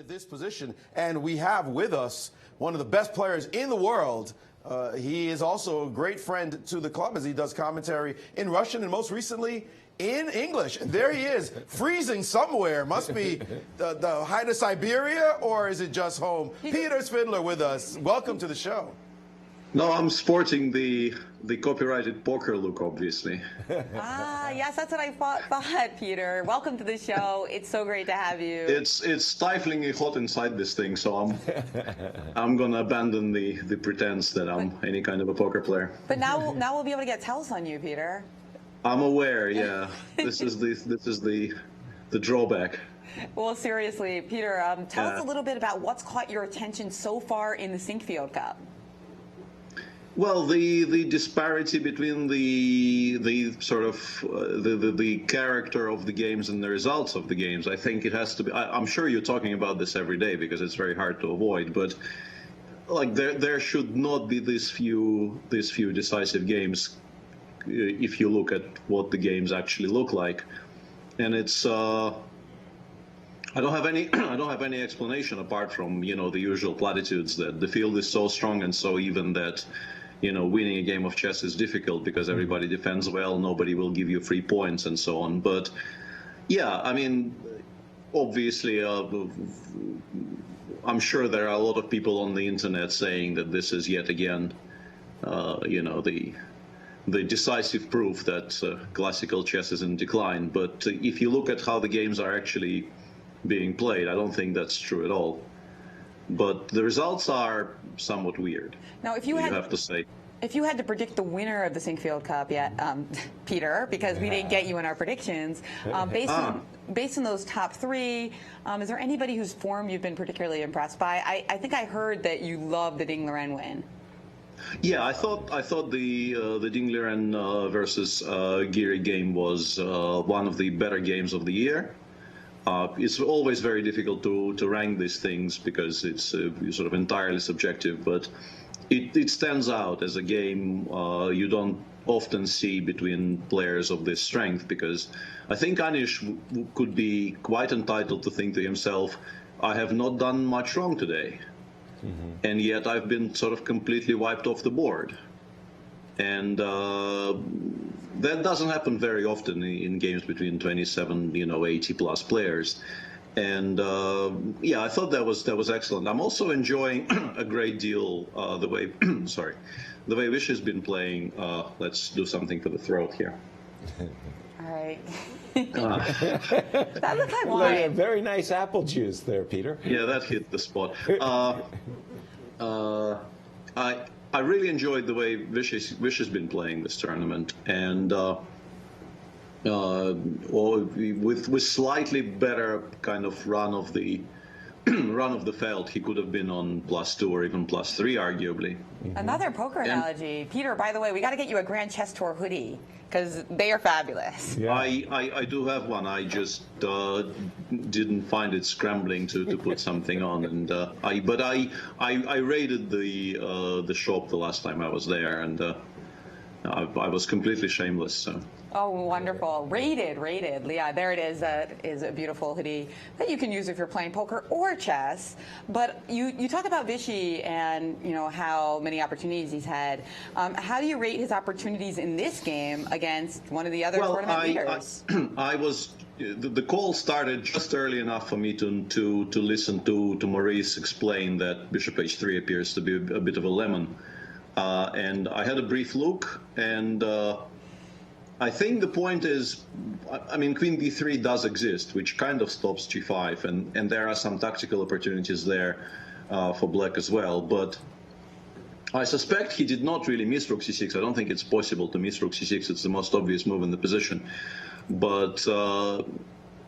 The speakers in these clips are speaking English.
at this position, and we have with us one of the best players in the world. He is also a great friend to the club as he does commentary in Russian and most recently in English. And there he is, freezing somewhere. Must be the height of Siberia, or is it just home? Peter Svidler with us. Welcome to the show. No, I'm sporting the copyrighted poker look, obviously. Yes, that's what I thought, Peter. Welcome to the show. It's so great to have you. It's stiflingly hot inside this thing, so I'm gonna abandon the pretense that I'm any kind of a poker player. But now we'll be able to get tells on you, Peter. I'm aware, yeah. This is the drawback. Well, seriously, Peter, tell us a little bit about what's caught your attention so far in the Sinquefield Cup. Well, the disparity between the sort of the character of the games and the results of the games, I think it has to be. I'm sure you're talking about this every day because it's very hard to avoid. But like there should not be these few decisive games if you look at what the games actually look like, and it's. I don't have any explanation apart from the usual platitudes that the field is so strong and so even that winning a game of chess is difficult because everybody defends well, nobody will give you free points and so on. But yeah, I mean, obviously, I'm sure there are a lot of people on the internet saying that this is yet again, the decisive proof that classical chess is in decline. But if you look at how the games are actually being played, I don't think that's true at all. But the results are somewhat weird. Now, if you have to say, if you had to predict the winner of the Sinquefield Cup yet, Peter, because we didn't get you in our predictions, based on those top three, is there anybody whose form you've been particularly impressed by? I think I heard that you love the Ding Liren win. Yeah, I thought the Ding Liren versus Giri game was one of the better games of the year. It's always very difficult to rank these things because it's sort of entirely subjective, but it stands out as a game you don't often see between players of this strength, because I think Anish could be quite entitled to think to himself, I have not done much wrong today, and yet I've been sort of completely wiped off the board. And that doesn't happen very often in games between 27, 80-plus players. And yeah, I thought that was excellent. I'm also enjoying a great deal the way, sorry, the way Vish has been playing. Let's do something for the throat here. All right. That looks like wine. Like a very nice apple juice there, Peter. Yeah, that hit the spot. I really enjoyed the way Vish has been playing this tournament, and with slightly better kind of run of the felt, he could have been on +2 or even +3, arguably. Another poker analogy, Peter. By the way, we got to get you a Grand Chess Tour hoodie because they are fabulous. Yeah. I do have one. I just didn't find it scrambling to put something on, and I raided the shop the last time I was there, and I was completely shameless. So. Oh, wonderful. Rated. Yeah, there it is. That is a beautiful hoodie that you can use if you're playing poker or chess. But you talk about Vishy and, how many opportunities he's had. How do you rate his opportunities in this game against one of the other tournament leaders? The call started just early enough for me to listen to Maurice explain that Bishop H3 appears to be a bit of a lemon. And I had a brief look, and I think the point is, I mean, Queen B3 does exist, which kind of stops G5, and there are some tactical opportunities there for Black as well. But I suspect he did not really miss Rook C6. I don't think it's possible to miss Rook C6. It's the most obvious move in the position. But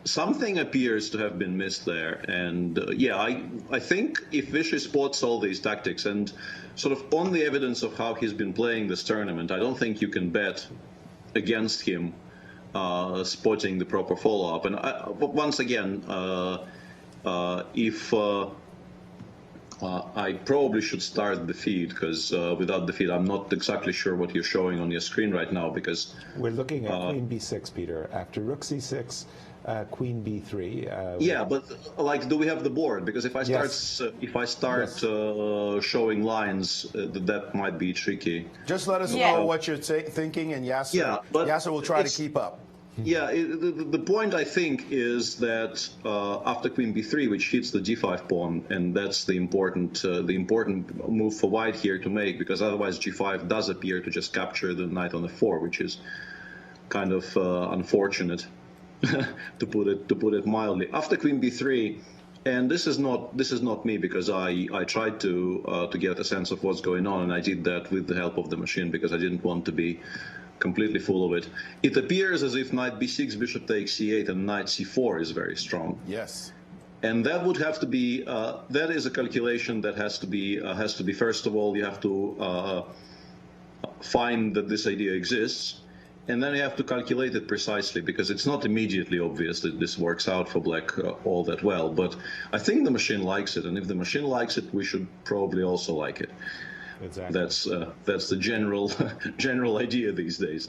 something appears to have been missed there. And yeah, I think if Vishy spots all these tactics and sort of on the evidence of how he's been playing this tournament, I don't think you can bet against him spotting the proper follow-up. And once again, if I probably should start the feed, because without the feed, I'm not exactly sure what you're showing on your screen right now, because we're looking at Queen B6, Peter. After Rook C6, Queen B3. Yeah, but like, do we have the board? Because if I start, showing lines, that might be tricky. Just let us know what you're thinking, and Yasser will try to keep up. Yeah, the point I think is that after Queen B3, which hits the G5 pawn, and that's the important move for White here to make, because otherwise G5 does appear to just capture the knight on F4, which is kind of unfortunate, to put it mildly. After Queen B3, and this is not me, because I tried to get a sense of what's going on, and I did that with the help of the machine, because I didn't want to be completely full of it. It appears as if knight b6, bishop takes c8, and knight c4 is very strong. Yes. And that would have to be, that is a calculation that has to be, first of all, you have to find that this idea exists, and then you have to calculate it precisely, because it's not immediately obvious that this works out for black all that well. But I think the machine likes it, and if the machine likes it, we should probably also like it. Exactly. That's the general idea these days.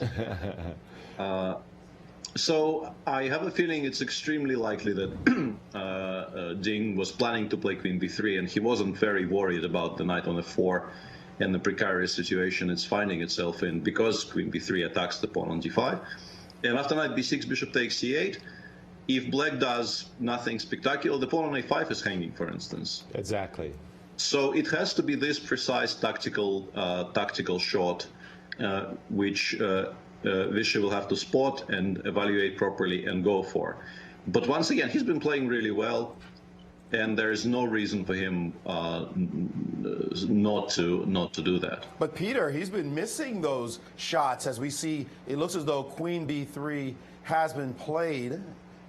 So I have a feeling it's extremely likely that Ding was planning to play Queen B3, and he wasn't very worried about the knight on F4 and the precarious situation it's finding itself in, because Queen B3 attacks the pawn on G5. And after knight B6, bishop takes C8. If black does nothing spectacular, the pawn on A5 is hanging, for instance. Exactly. So it has to be this precise tactical shot, which Vishy will have to spot and evaluate properly and go for. But once again, he's been playing really well, and there is no reason for him not to do that. But Peter, he's been missing those shots, as we see. It looks as though Queen B3 has been played.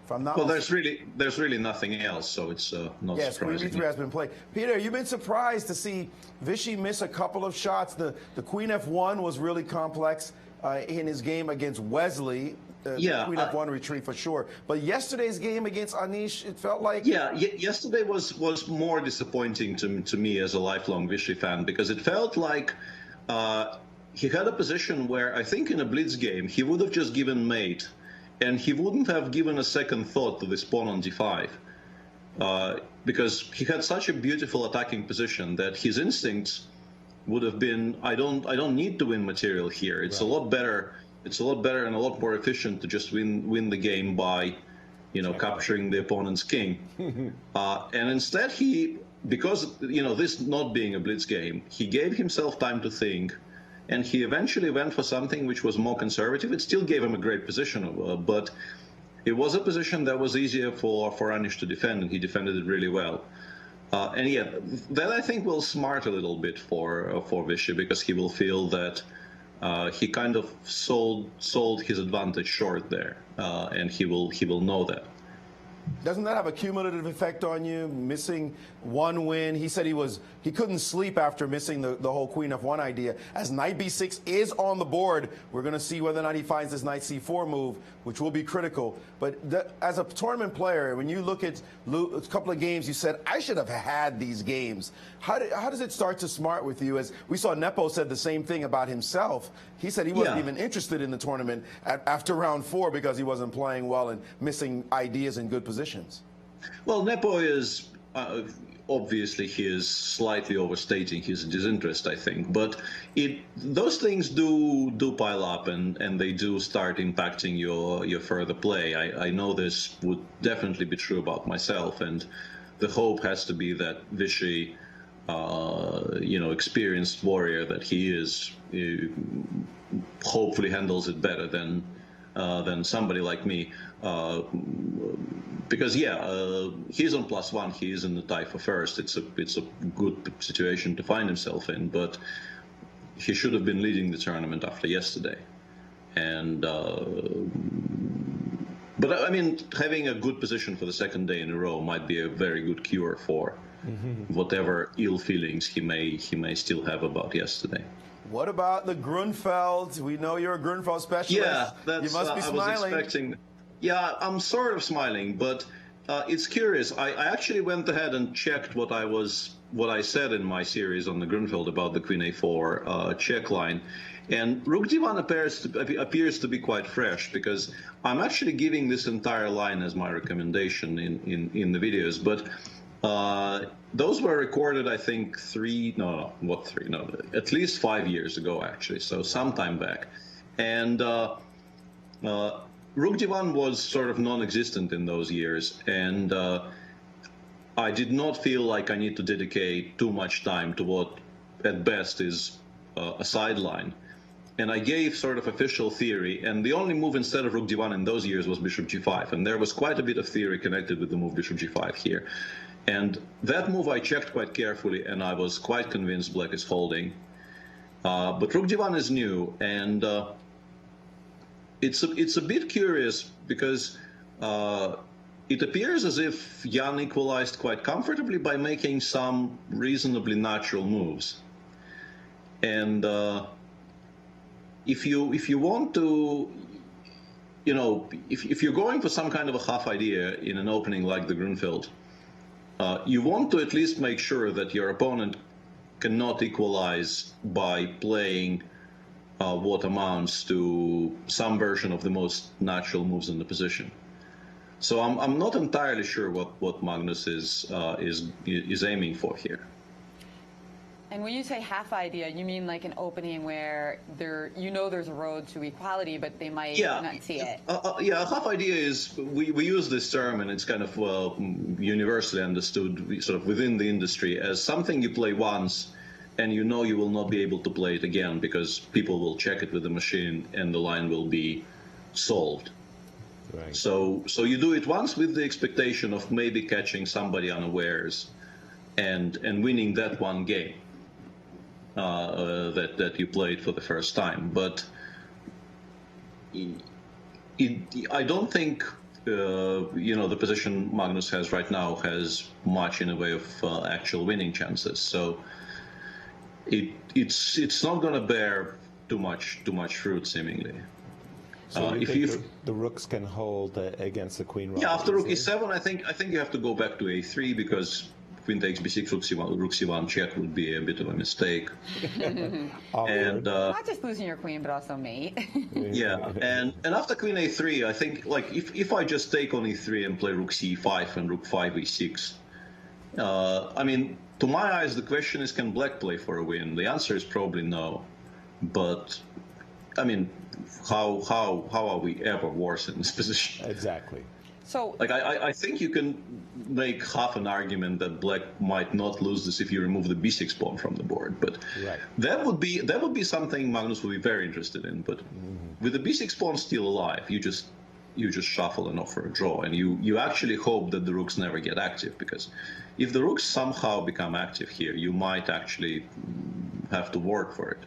Well, there's really nothing else, so it's not surprising. Queen B3 has been played. Peter, you've been surprised to see Vishy miss a couple of shots. The Queen F1 was really complex in his game against Wesley. Queen F1 retreat for sure. But yesterday's game against Anish, it felt like... Yeah, yesterday was more disappointing to me as a lifelong Vishy fan, because it felt like he had a position where I think in a blitz game he would have just given mate, and he wouldn't have given a second thought to this pawn on G5, because he had such a beautiful attacking position that his instincts would have been, I don't need to win material here. It's a lot better. It's a lot better and a lot more efficient to just win the game by, capturing the opponent's king. And instead because this not being a blitz game, he gave himself time to think. And he eventually went for something which was more conservative. It still gave him a great position, but it was a position that was easier for Anish to defend, and he defended it really well. And yeah, that I think will smart a little bit for Vishy, because he will feel that he kind of sold his advantage short there, and he will know that. Doesn't that have a cumulative effect on you, missing one win? He said he couldn't sleep after missing the whole Queen F1 idea. As knight B6 is on the board, we're going to see whether or not he finds this knight C4 move, which will be critical. But as a tournament player, when you look at a couple of games, you said, I should have had these games. How does it start to smart with you? As we saw, Nepo said the same thing about himself. He said he wasn't even interested in the tournament after round 4 because he wasn't playing well and missing ideas in good positions. Well, Nepo is obviously he is slightly overstating his disinterest, I think, but those things do pile up, and they do start impacting your further play. I know this would definitely be true about myself, and the hope has to be that Vishy, experienced warrior that he is, hopefully handles it better than somebody like me. Because he's on +1. He is in the tie for first. It's a good situation to find himself in, but he should have been leading the tournament after yesterday. And but I mean, having a good position for the second day in a row might be a very good cure for whatever ill feelings he may still have about yesterday. What about the Grunfeld? We know you're a Grunfeld specialist. Yeah, you must be smiling. Yeah, I'm sort of smiling, but It's curious. I actually went ahead and checked what I said in my series on the Grunfeld about the Queen A4 check line, and Rook D1 appears to be quite fresh, because I'm actually giving this entire line as my recommendation in the videos, but those were recorded, I think, at least 5 years ago, actually, so some time back, and Rook D1 was sort of non-existent in those years, and I did not feel like I need to dedicate too much time to what, at best, is a sideline. And I gave sort of official theory, and the only move instead of Rook D1 in those years was Bishop G5, and there was quite a bit of theory connected with the move Bishop G5 here. And that move I checked quite carefully, and I was quite convinced Black is folding. But Rook D1 is new, and it's a bit curious, because it appears as if Jan equalized quite comfortably by making some reasonably natural moves. And if you want to, if you're going for some kind of a half idea in an opening like the Grunfeld, you want to at least make sure that your opponent cannot equalize by playing what amounts to some version of the most natural moves in the position. So I'm not entirely sure what Magnus is aiming for here. And when you say half idea, you mean like an opening where there's a road to equality, but they might not see it. Yeah, a half idea is, we use this term, and it's kind of universally understood sort of within the industry as something you play once, and you know you will not be able to play it again because people will check it with the machine and the line will be solved. Right. So you do it once with the expectation of maybe catching somebody unawares and winning that one game that you played for the first time. But I don't think the position Magnus has right now has much in the way of actual winning chances. So it's not going to bear too much fruit, seemingly. So you think the rooks can hold against the queen? Yeah, after Rook E7, I think you have to go back to A3, because Queen takes B6, Rook C1 check would be a bit of a mistake. And not just losing your queen, but also mate. Yeah, and after Queen A3, I think, like, if I just take on E3 and play Rook C5 and Rook 5 E6, I mean, to my eyes, the question is, can Black play for a win? The answer is probably no. But I mean, how are we ever worse in this position? Exactly. So, like, I think you can make half an argument that Black might not lose this if you remove the B6 pawn from the board, but right. that would be something Magnus would be very interested in. But with the B6 pawn still alive, you just shuffle and offer a draw, and you actually hope that the rooks never get active, because if the rooks somehow become active here, you might actually have to work for it.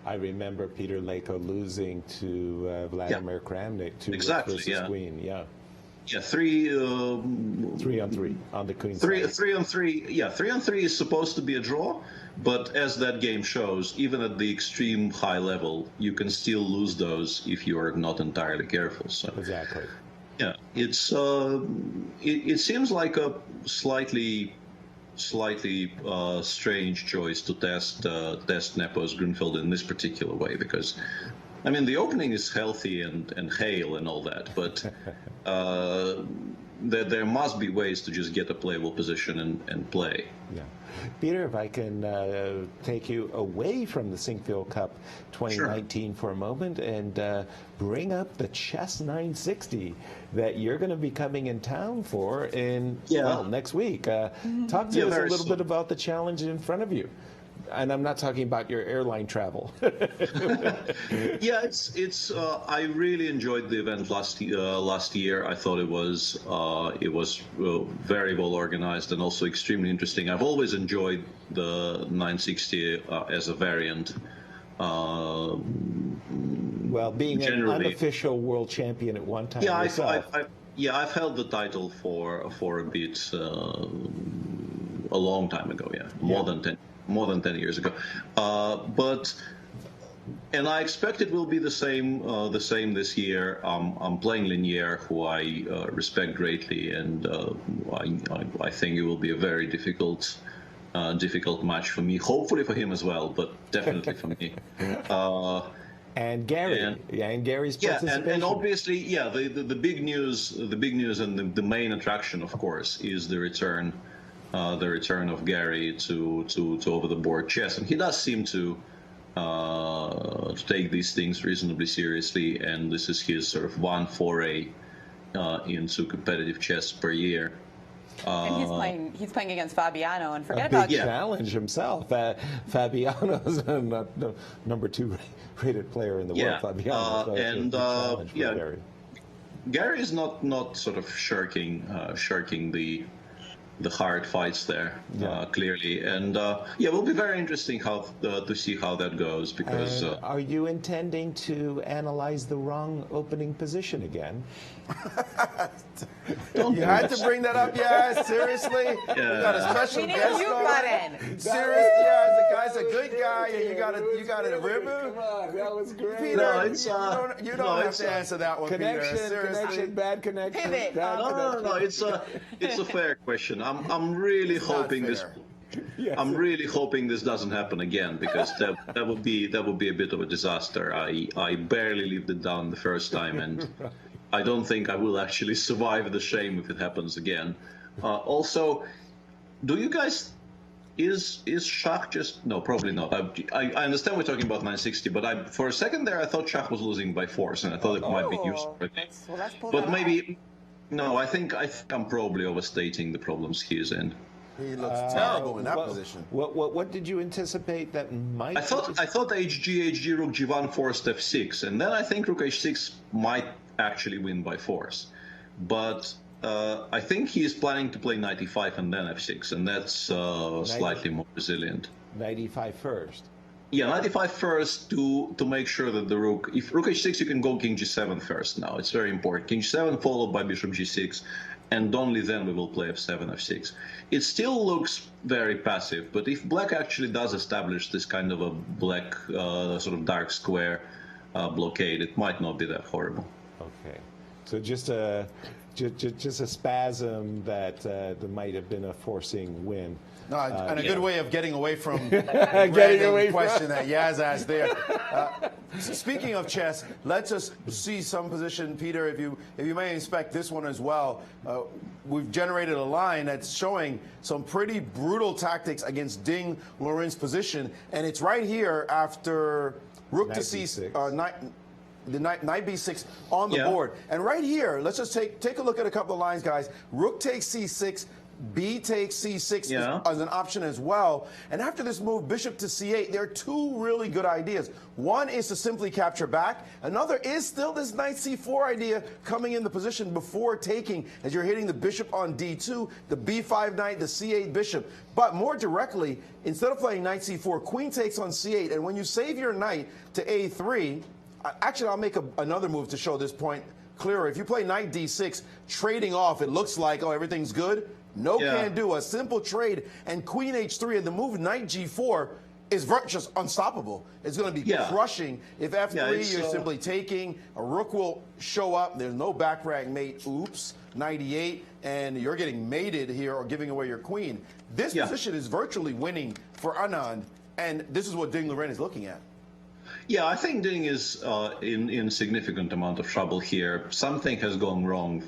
I remember Peter Leko losing to Vladimir Kramnik, two versus queen. Yeah. Yeah, 3 on 3 on the queen side. side. 3 on 3. Yeah, 3 on 3 is supposed to be a draw, but as that game shows, even at the extreme high level, you can still lose those if you are not entirely careful. So exactly. Yeah, it's it seems like a slightly strange choice to test Nepo's Grunfeld in this particular way, because I mean, the opening is healthy and hale and all that, but there must be ways to just get a playable position and play. Yeah. Peter, if I can take you away from the Sinquefield Cup 2019 for a moment and bring up the Chess 960 that you're going to be coming in town for next week. Talk to us a little bit about the challenge in front of you. And I'm not talking about your airline travel. Yeah, it's. I really enjoyed the event last year. I thought it was very well organized and also extremely interesting. I've always enjoyed the 960 as a variant. Well, being an unofficial world champion at one time. Yeah, I've held the title for a bit, a long time ago. Yeah, more than 10 years ago. But And I expect it will be the same this year. I'm playing Linier, who I respect greatly, and I think it will be a very difficult match for me. Hopefully for him as well, but definitely for me. And Gary, and Gary's participation. And obviously, the big news, and the main attraction, of course, is the return of Gary to over the board chess, and he does seem to take these things reasonably seriously, and this is his sort of one foray into competitive chess per year. And he's playing against Fabiano, and forget a about big challenge himself. Fabiano's a number 2 rated player in the world. Fabiano, Gary is not sort of shirking the hard fights there, clearly, and it will be very interesting to see how that goes. Because are you intending to analyze the wrong opening position again? You had to bring that up, seriously. We got a special guest on. Seriously, the guy's a good guy, and you got a ribbon. Come on, that was great. Peter, you don't have to answer that one, Peter. Seriously, bad connection. Pivot. No, it's a fair question. I'm really hoping this. Yes. I'm really hoping this doesn't happen again, because that would be a bit of a disaster. I barely lived it down the first time, and I don't think I will actually survive the shame if it happens again. Also, do you guys is Shach just probably not. I understand we're talking about 960, but for a second there I thought Shach was losing by force, and I thought it might be useful. But maybe no. I think I'm probably overstating the problems he is in. He looks terrible in that position. What did you anticipate that might? I thought HG Rook G1 forced F6, and then I think Rook H6 might actually win by force. But I think he is planning to play Knight E5 and then F6, and that's slightly more resilient. Knight E5 first. Yeah, Knight E5 first to make sure that the Rook... If Rook H6, you can go King G7 first now. It's very important. King G7 followed by Bishop G6, and only then we will play F7, F6. It still looks very passive, but if Black actually does establish this kind of a black sort of dark square blockade, it might not be that horrible. Okay, so just a spasm that there might have been a forcing win. No, and a good way of getting away from the question that Yaz asked there. Speaking of chess, let's just see some position, Peter. If you may inspect this one as well, we've generated a line that's showing some pretty brutal tactics against Ding Liren's position, and it's right here after Rook to C6, Knight B6 on the board, and right here, let's just take a look at a couple of lines, guys. Rook takes C6. B takes C6 as an option as well. And after this move, Bishop to C8, there are two really good ideas. One is to simply capture back. Another is still this Knight C4 idea coming in the position before taking, as you're hitting the Bishop on D2, the B5 Knight, the C8 Bishop. But more directly, instead of playing Knight C4, Queen takes on C8. And when you save your Knight to A3, actually, I'll make another move to show this point clearer. If you play Knight D6, trading off, it looks like, oh, everything's good. No can do. A simple trade, and Queen H3 and the move Knight G4 is just unstoppable. It's going to be crushing. If F3, you're simply taking, a Rook will show up. There's no back rank mate. Oops. Knight E8, and you're getting mated here or giving away your queen. This position is virtually winning for Anand, and this is what Ding Liren is looking at. Yeah, I think Ding is in significant amount of trouble here. Something has gone wrong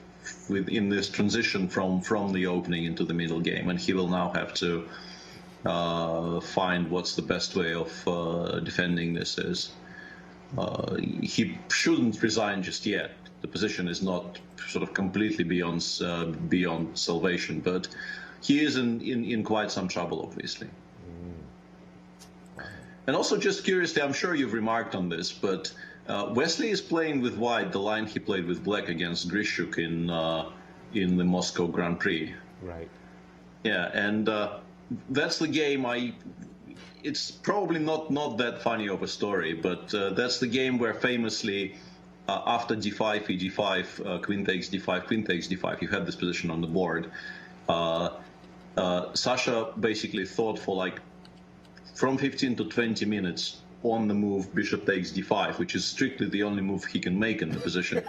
in this transition from the opening into the middle game, and he will now have to find what's the best way of defending this is. He shouldn't resign just yet. The position is not sort of completely beyond salvation, but he is in quite some trouble, obviously. And also, just curiously, I'm sure you've remarked on this, but Wesley is playing with white the line he played with black against Grishuk in the Moscow Grand Prix. Right. Yeah, and that's the game. It's probably not that funny of a story, but that's the game where famously after d5, e5, queen takes d5, queen takes d5, you had this position on the board. Sasha basically thought for like from 15 to 20 minutes on the move bishop takes d5, which is strictly the only move he can make in the position.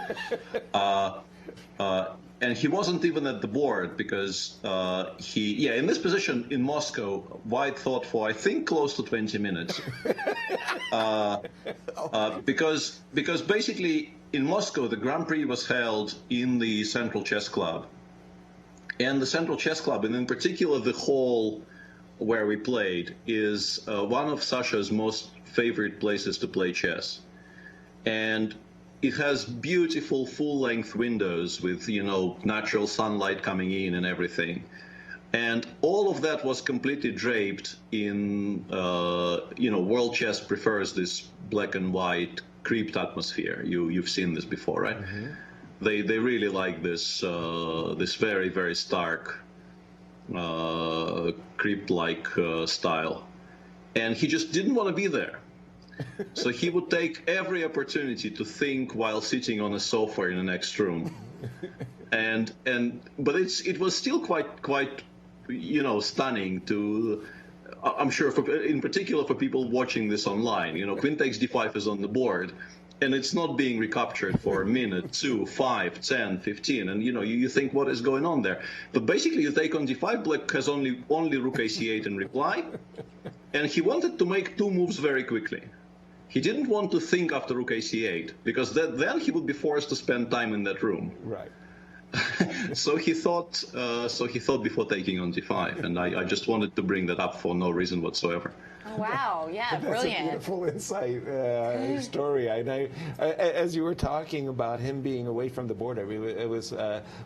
And he wasn't even at the board because in this position in Moscow, White thought for, I think, close to 20 minutes. Because basically in Moscow, the Grand Prix was held in the Central Chess Club. And the Central Chess Club, and in particular the hall where we played, is one of Sasha's most favorite places to play chess. And it has beautiful full-length windows with, natural sunlight coming in and everything. And all of that was completely draped in, World Chess prefers this black and white creeped atmosphere. You've seen this before, right? Mm-hmm. They really like this this very, very stark creep-like style. And he just didn't want to be there. So he would take every opportunity to think while sitting on a sofa in the next room. But it was still quite stunning to, I'm sure, in particular for people watching this online. Queen takes d5 is on the board, and it's not being recaptured for a minute, 2, 5, 10, 15, and you think, what is going on there? But basically, you take on d5, black has only rook a8 in reply, and he wanted to make 2 moves very quickly. He didn't want to think after rook a8, because then he would be forced to spend time in that room. Right. So he thought before taking on d5, and I just wanted to bring that up for no reason whatsoever. Oh, wow, yeah, That's brilliant. a beautiful insight story. As you were talking about him being away from the board, I was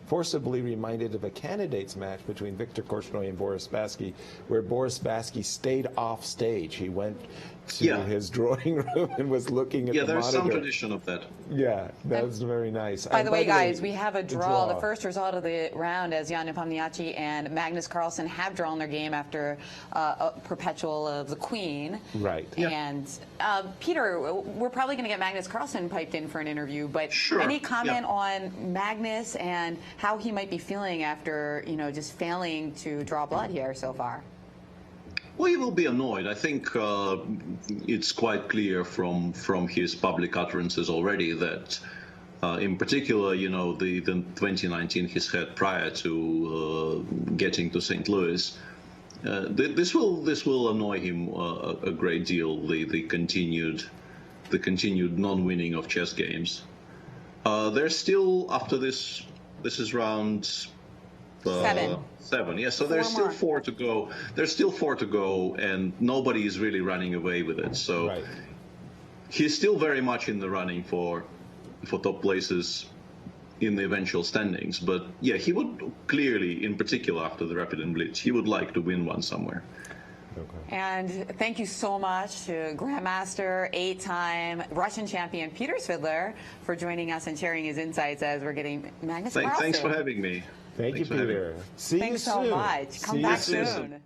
forcibly reminded of a candidates match between Viktor Korchnoi and Boris Spassky, where Boris Spassky stayed off stage. He went to his drawing room and was looking at the monitor. Yeah, there's some tradition of that. Yeah, that's very nice. By the way, guys, we have a draw. The first result of the round, as Jan Nepomniachtchi and Magnus Carlsen have drawn their game after a perpetual of the Queen. Right. And Peter, we're probably going to get Magnus Carlsen piped in for an interview, but sure. Any comment on Magnus and how he might be feeling after, just failing to draw blood here so far? Well, he will be annoyed. I think it's quite clear from his public utterances already that, in particular, the 2019 he's had prior to getting to St. Louis, this will annoy him a great deal. The continued non-winning of chess games. There's still, after this is round 7. Yeah, so there's still 4 to go. There's still 4 to go, and nobody is really running away with it. So he's still very much in the running for top places in the eventual standings. But yeah, he would clearly, in particular after the Rapid and Blitz, he would like to win one somewhere. Okay. And thank you so much to Grandmaster, 8-time Russian champion Peter Svidler for joining us and sharing his insights as we're getting Magnus Carlsen. Thanks for having me. Thank you, Peter. See you soon. Thanks so much. Come back soon.